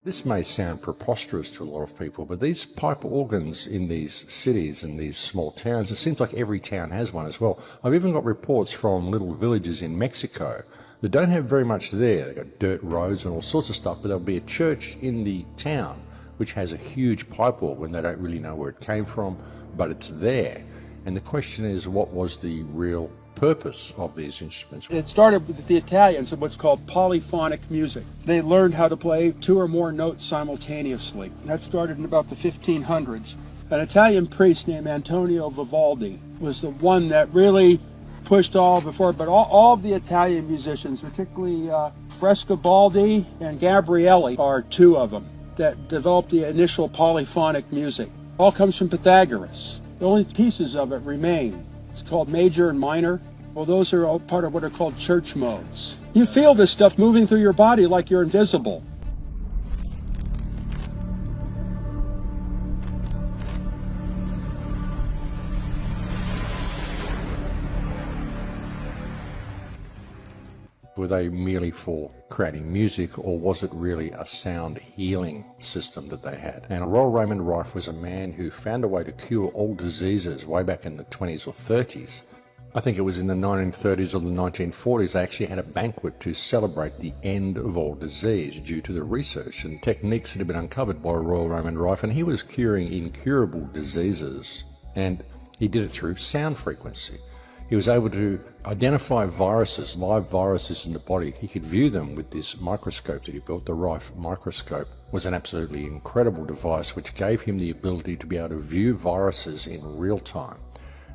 This may sound preposterous to a lot of people, but these pipe organs in these cities and these small towns, it seems like every town has one as well. I've even got reports from little villages in Mexico that don't have very much there. They've got dirt roads and all sorts of stuff, but there'll be a church in the town which has a huge pipe organ. They don't really know where it came from, but it's there. And the question is, what was the real purpose of these instruments? It started with the Italians in what's called polyphonic music. They learned how to play two or more notes simultaneously. That started in about the 1500s. An Italian priest named Antonio Vivaldi was the one that really pushed all before, but all of the Italian musicians, particularly Frescobaldi and Gabrielli, are two of them that developed the initial polyphonic music. All comes from Pythagoras. The only pieces of it remain. It's called major and minor. Well, those are all part of what are called church modes. You feel this stuff moving through your body like you're invisible. Were they merely for creating music, or was it really a sound healing system that they had? And Royal Raymond Rife was a man who found a way to cure all diseases way back in the 20s or 30s. I think it was in the 1930s or the 1940s they actually had a banquet to celebrate the end of all disease due to the research and techniques that had been uncovered by Royal Raymond Rife, and he was curing incurable diseases, and he did it through sound frequency. He was able to identify viruses, live viruses in the body. He could view them with this microscope that he built. The Rife microscope was an absolutely incredible device which gave him the ability to be able to view viruses in real time.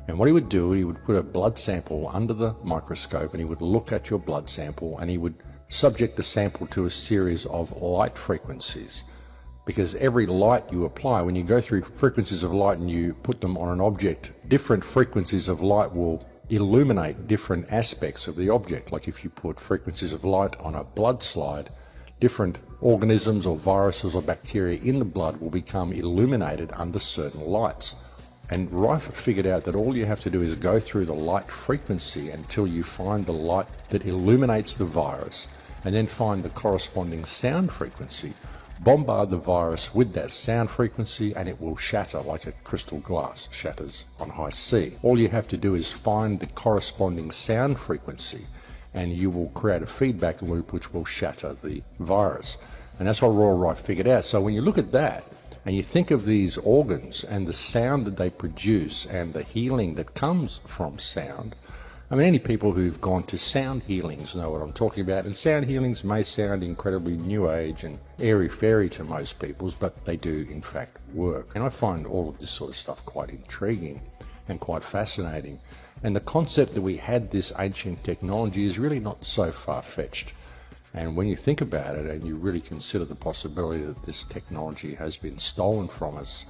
And what he would do, he would put a blood sample under the microscope, and he would look at your blood sample, and he would subject the sample to a series of light frequencies. Because every light you apply, when you go through frequencies of light and you put them on an object, different frequencies of light will illuminate different aspects of the object. Like if you put frequencies of light on a blood slide, different organisms or viruses or bacteria in the blood will become illuminated under certain lights. And Rife figured out that all you have to do is go through the light frequency until you find the light that illuminates the virus, and then find the corresponding sound frequency. Bombard the virus with that sound frequency and it will shatter like a crystal glass shatters on high C. All you have to do is find the corresponding sound frequency and you will create a feedback loop which will shatter the virus. And that's what Royal Rife figured out. So when you look at that and you think of these organs and the sound that they produce and the healing that comes from sound, I mean, any people who've gone to sound healings know what I'm talking about, and sound healings may sound incredibly new age and airy-fairy to most people, but they do in fact work. And I find all of this sort of stuff quite intriguing and quite fascinating. And the concept that we had this ancient technology is really not so far-fetched. And when you think about it and you really consider the possibility that this technology has been stolen from us,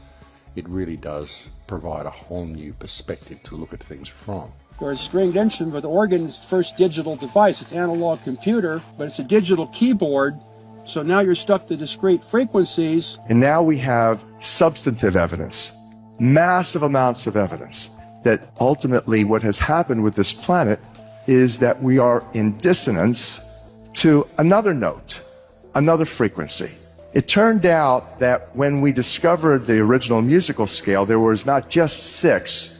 it really does provide a whole new perspective to look at things from. Or a stringed instrument, but the organ is the first digital device. It's an analog computer, but it's a digital keyboard. So now you're stuck to discrete frequencies. And now we have substantive evidence, massive amounts of evidence, that ultimately what has happened with this planet is that we are in dissonance to another note, another frequency. It turned out that when we discovered the original musical scale, there was not just 6,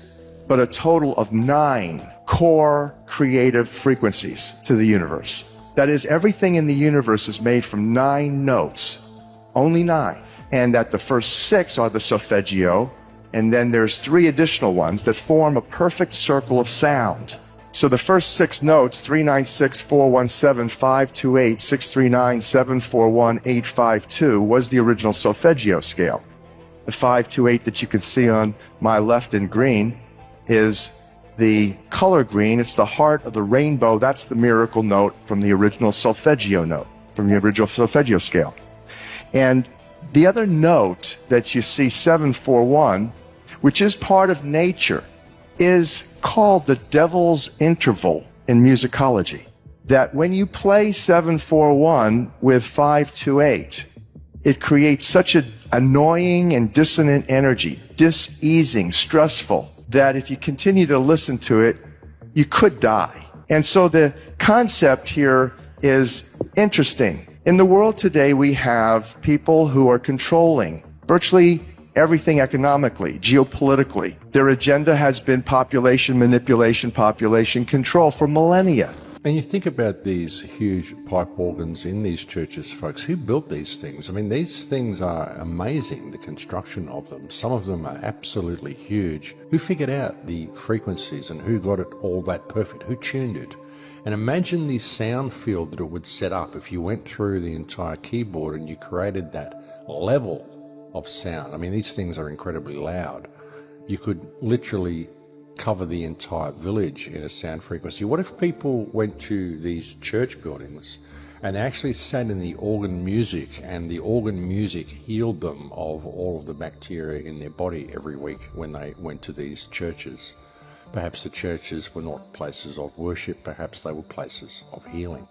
but a total of 9 core creative frequencies to the universe. That is, everything in the universe is made from 9 notes, only 9. And that the first 6 are the solfeggio, and then there's 3 additional ones that form a perfect circle of sound. So the first 6 notes, 396, 417, 528, 639, 741, 852, was the original solfeggio scale. The 528 that you can see on my left in green is the color green. It's the heart of the rainbow. That's the miracle note from the original solfeggio note, from the original solfeggio scale. And the other note that you see, 741, which is part of nature, is called the devil's interval in musicology. That when you play 741 with 528, it creates such an annoying and dissonant energy, diseasing, stressful, that if you continue to listen to it, you could die. And so the concept here is interesting. In the world today, we have people who are controlling virtually everything economically, geopolitically. Their agenda has been population manipulation, population control for millennia. And you think about these huge pipe organs in these churches, folks. Who built these things? I mean, these things are amazing, the construction of them. Some of them are absolutely huge. Who figured out the frequencies and who got it all that perfect? Who tuned it? And imagine the sound field that it would set up if you went through the entire keyboard and you created that level of sound. I mean, these things are incredibly loud. You could literally cover the entire village in a sound frequency. What if people went to these church buildings and they actually sat in the organ music, and the organ music healed them of all of the bacteria in their body every week when they went to these churches? Perhaps the churches were not places of worship, perhaps they were places of healing.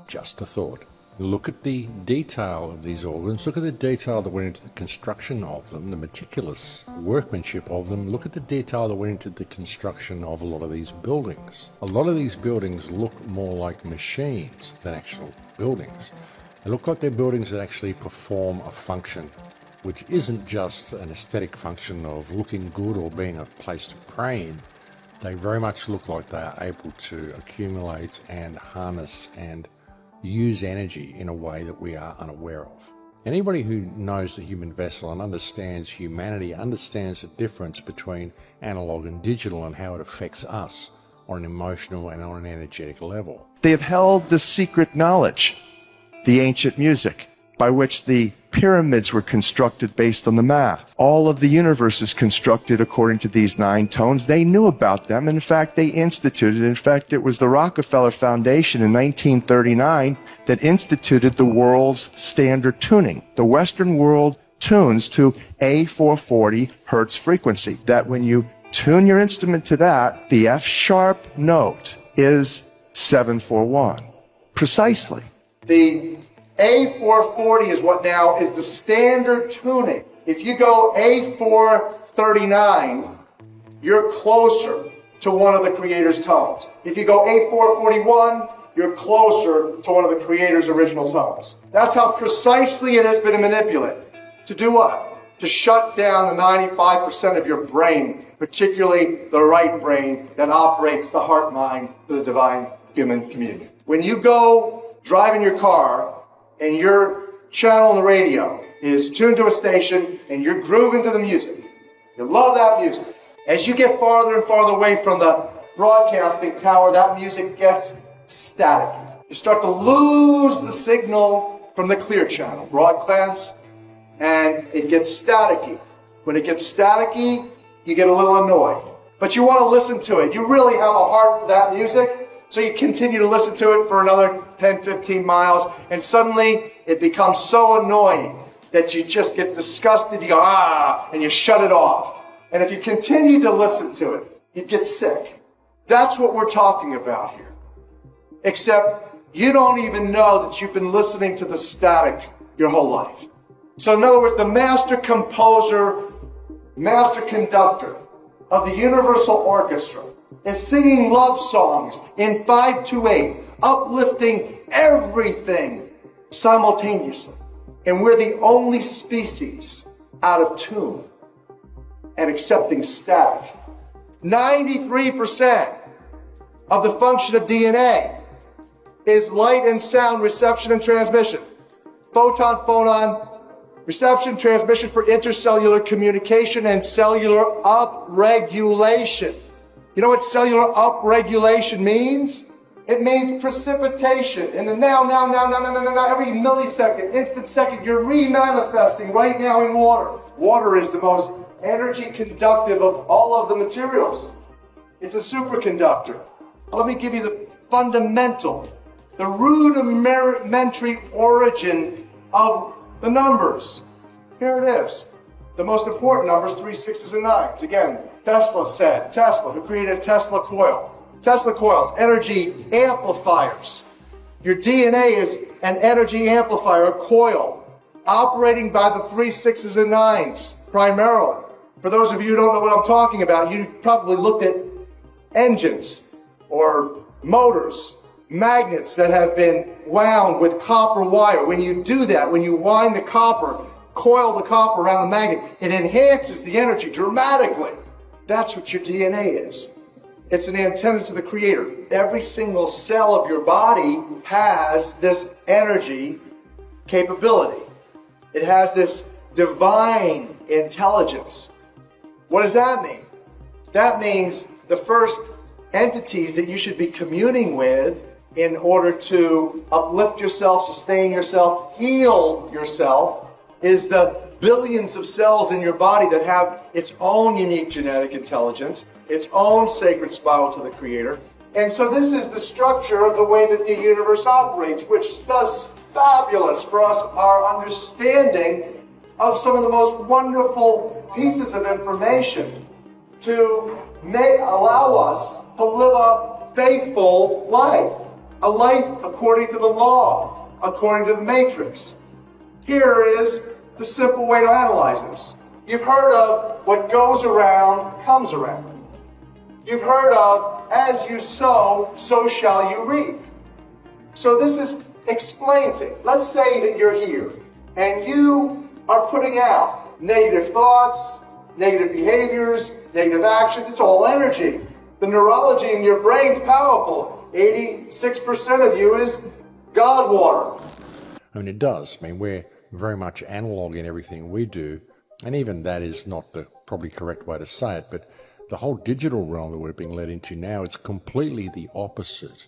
Just a thought. Look at the detail of these organs. Look at the detail that went into the construction of them, the meticulous workmanship of them. Look at the detail that went into the construction of a lot of these buildings. A lot of these buildings look more like machines than actual buildings. They look like they're buildings that actually perform a function, which isn't just an aesthetic function of looking good or being a place to pray in. They very much look like they are able to accumulate and harness and use energy in a way that we are unaware of. Anybody who knows the human vessel and understands humanity understands the difference between analog and digital and how it affects us on an emotional and on an energetic level. They have held the secret knowledge, the ancient music, by which the pyramids were constructed based on the math. All of the universe is constructed according to these 9 tones. They knew about them. In fact, they instituted. In fact, it was the Rockefeller Foundation in 1939 that instituted the world's standard tuning. The Western world tunes to a 440 hertz frequency. That when you tune your instrument to that, the F sharp note is 741. Precisely. The A440 is what now is the standard tuning. If you go A439, you're closer to one of the Creator's tones. If you go A441, you're closer to one of the Creator's original tones. That's how precisely it has been manipulated. To do what? To shut down the 95% of your brain, particularly the right brain that operates the heart mind to the divine human communion. When you go driving your car, and your channel on the radio is tuned to a station, and you're grooving to the music. You love that music. As you get farther and farther away from the broadcasting tower, that music gets static. You start to lose the signal from the clear channel, broadcast, and it gets staticky. When it gets staticky, you get a little annoyed. But you want to listen to it. You really have a heart for that music. So you continue to listen to it for another 10, 15 miles, and suddenly it becomes so annoying that you just get disgusted. You go, and you shut it off. And if you continue to listen to it, you get sick. That's what we're talking about here. Except you don't even know that you've been listening to the static your whole life. So in other words, the master composer, master conductor of the Universal Orchestra is singing love songs in 5/8, uplifting everything simultaneously. And we're the only species out of tune and accepting static. 93% of the function of DNA is light and sound reception and transmission. Photon, reception, transmission for intercellular communication and cellular upregulation. You know what cellular upregulation means? It means precipitation. In the now, every millisecond, instant second, you're remanifesting right now in water. Water is the most energy conductive of all of the materials. It's a superconductor. Let me give you the fundamental, the rudimentary origin of the numbers. Here it is. The most important numbers, 3, 6s, and 9s. Again, Tesla, who created Tesla coil. Tesla coils, energy amplifiers. Your DNA is an energy amplifier, a coil, operating by the 3, 6s, and 9s primarily. For those of you who don't know what I'm talking about, you've probably looked at engines or motors magnets that have been wound with copper wire. When you do that, when you wind the copper, coil the copper around the magnet, it enhances the energy dramatically. That's what your DNA is. It's an antenna to the Creator. Every single cell of your body has this energy capability. It has this divine intelligence. What does that mean? That means the first entities that you should be communing with in order to uplift yourself, sustain yourself, heal yourself, is the billions of cells in your body that have its own unique genetic intelligence, its own sacred spiral to the Creator. And so this is the structure of the way that the universe operates, which does fabulous for us, our understanding of some of the most wonderful pieces of information to allow us to live a faithful life, a life according to the law, according to the matrix. Here is the simple way to analyze this. You've heard of what goes around comes around. You've heard of as you sow, so shall you reap. So this is explains it. Let's say that you're here and you are putting out negative thoughts, negative behaviors, negative actions. It's all energy. The neurology in your brain's powerful. 86% of you is God water. I mean, it does. I mean, we're very much analog in everything we do, and even that is not the probably correct way to say it, but the whole digital realm that we're being led into now, it's completely the opposite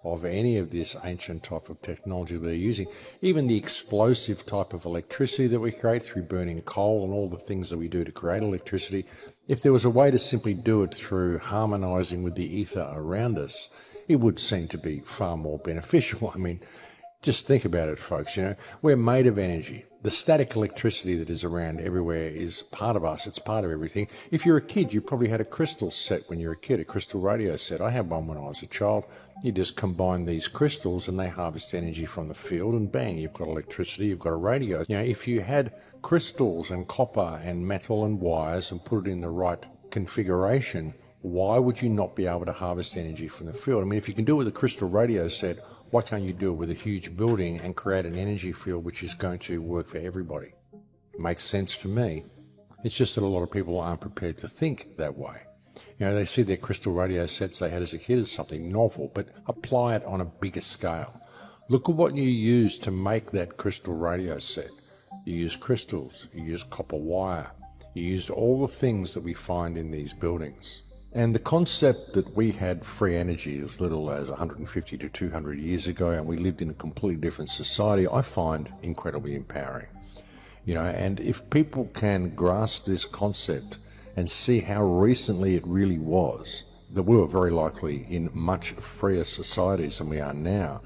of any of this ancient type of technology we're using. Even the explosive type of electricity that we create through burning coal and all the things that we do to create electricity, if there was a way to simply do it through harmonizing with the ether around us, it would seem to be far more beneficial. I mean, just think about it, folks. You know, we're made of energy. The static electricity that is around everywhere is part of us. It's part of everything. If you're a kid, you probably had a crystal set when you were a kid, a crystal radio set. I had one when I was a child. You just combine these crystals and they harvest energy from the field, and bang, you've got electricity, you've got a radio. You know, if you had crystals and copper and metal and wires and put it in the right configuration, why would you not be able to harvest energy from the field? I mean, if you can do it with a crystal radio set, why can't you do it with a huge building and create an energy field which is going to work for everybody? It makes sense to me. It's just that a lot of people aren't prepared to think that way. You know, they see their crystal radio sets they had as a kid as something novel, but apply it on a bigger scale. Look at what you use to make that crystal radio set. You use crystals, you use copper wire, you used all the things that we find in these buildings. And the concept that we had free energy as little as 150 to 200 years ago, and we lived in a completely different society, I find incredibly empowering. You know, and if people can grasp this concept and see how recently it really was, that we were very likely in much freer societies than we are now,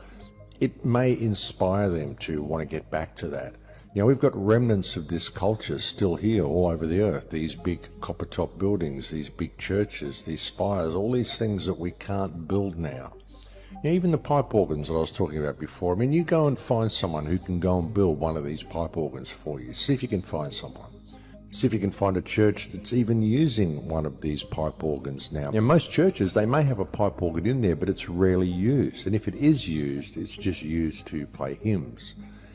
it may inspire them to want to get back to that. You know, we've got remnants of this culture still here all over the earth, these big copper-top buildings, these big churches, these spires, all these things that we can't build now. You know, even the pipe organs that I was talking about before, I mean, you go and find someone who can go and build one of these pipe organs for you. See if you can find someone. See if you can find a church that's even using one of these pipe organs now. You know, most churches, they may have a pipe organ in there, but it's rarely used. And if it is used, it's just used to play hymns.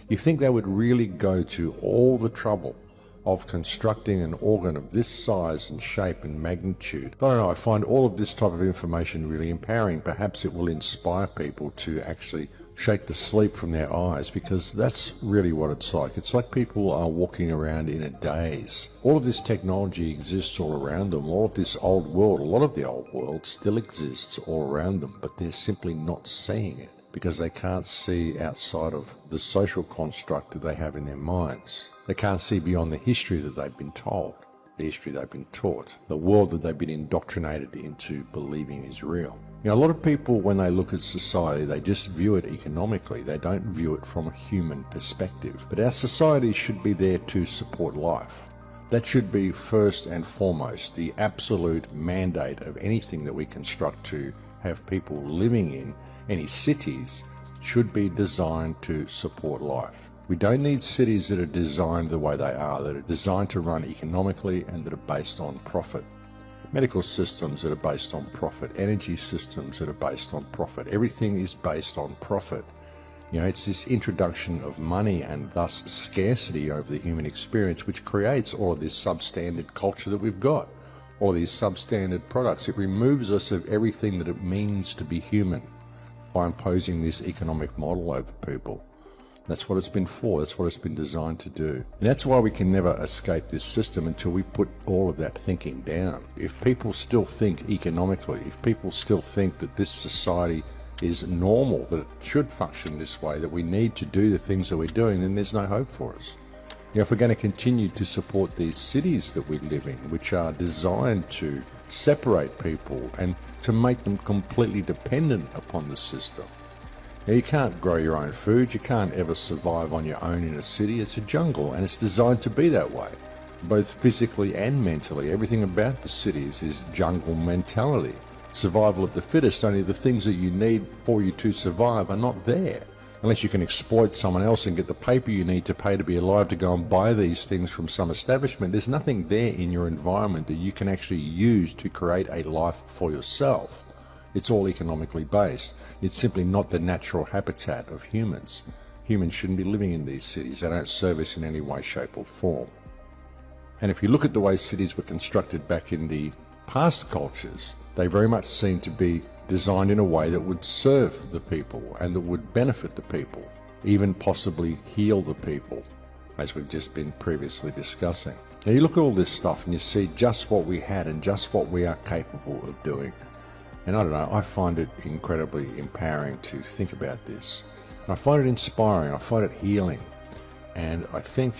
You think they would really go to all the trouble of constructing an organ of this size and shape and magnitude? I don't know, I find all of this type of information really empowering. Perhaps it will inspire people to actually shake the sleep from their eyes, because that's really what it's like. It's like people are walking around in a daze. All of this technology exists all around them. All of this old world, a lot of the old world still exists all around them, but they're simply not seeing it, because they can't see outside of the social construct that they have in their minds. They can't see beyond the history that they've been told, the history they've been taught, the world that they've been indoctrinated into believing is real. You know, a lot of people, when they look at society, they just view it economically. They don't view it from a human perspective. But our society should be there to support life. That should be first and foremost the absolute mandate of anything that we construct to have people living in. Any cities should be designed to support life. We don't need cities that are designed the way they are, that are designed to run economically and that are based on profit. medical systems that are based on profit, energy systems that are based on profit. Everything is based on profit. You know, it's this introduction of money and thus scarcity over the human experience which creates all of this substandard culture that we've got, all these substandard products. It removes us of everything that it means to be human by imposing this economic model over people. That's what it's been for. That's what it's been designed to do. And that's why we can never escape this system until we put all of that thinking down. If people still think economically, if people still think that this society is normal, that it should function this way, that we need to do the things that we're doing, then there's no hope for us. You know, if we're going to continue to support these cities that we live in, which are designed to separate people and to make them completely dependent upon the system. Now, you can't grow your own food, you can't ever survive on your own in a city. It's a jungle, and it's designed to be that way, both physically and mentally. Everything about the cities is jungle mentality. Survival of the fittest, only the things that you need for you to survive are not there. Unless you can exploit someone else and get the paper you need to pay to be alive to go and buy these things from some establishment, there's nothing there in your environment that you can actually use to create a life for yourself. It's all economically based. It's simply not the natural habitat of humans. Humans shouldn't be living in these cities. They don't serve us in any way, shape or form. And if you look at the way cities were constructed back in the past cultures, they very much seem to be designed in a way that would serve the people and that would benefit the people, even possibly heal the people, as we've just been previously discussing. Now you look at all this stuff and you see just what we had and just what we are capable of doing. And I don't know, I find it incredibly empowering to think about this. I find it inspiring, I find it healing, and I think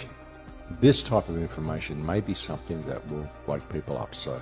this type of information may be something that will wake people up. So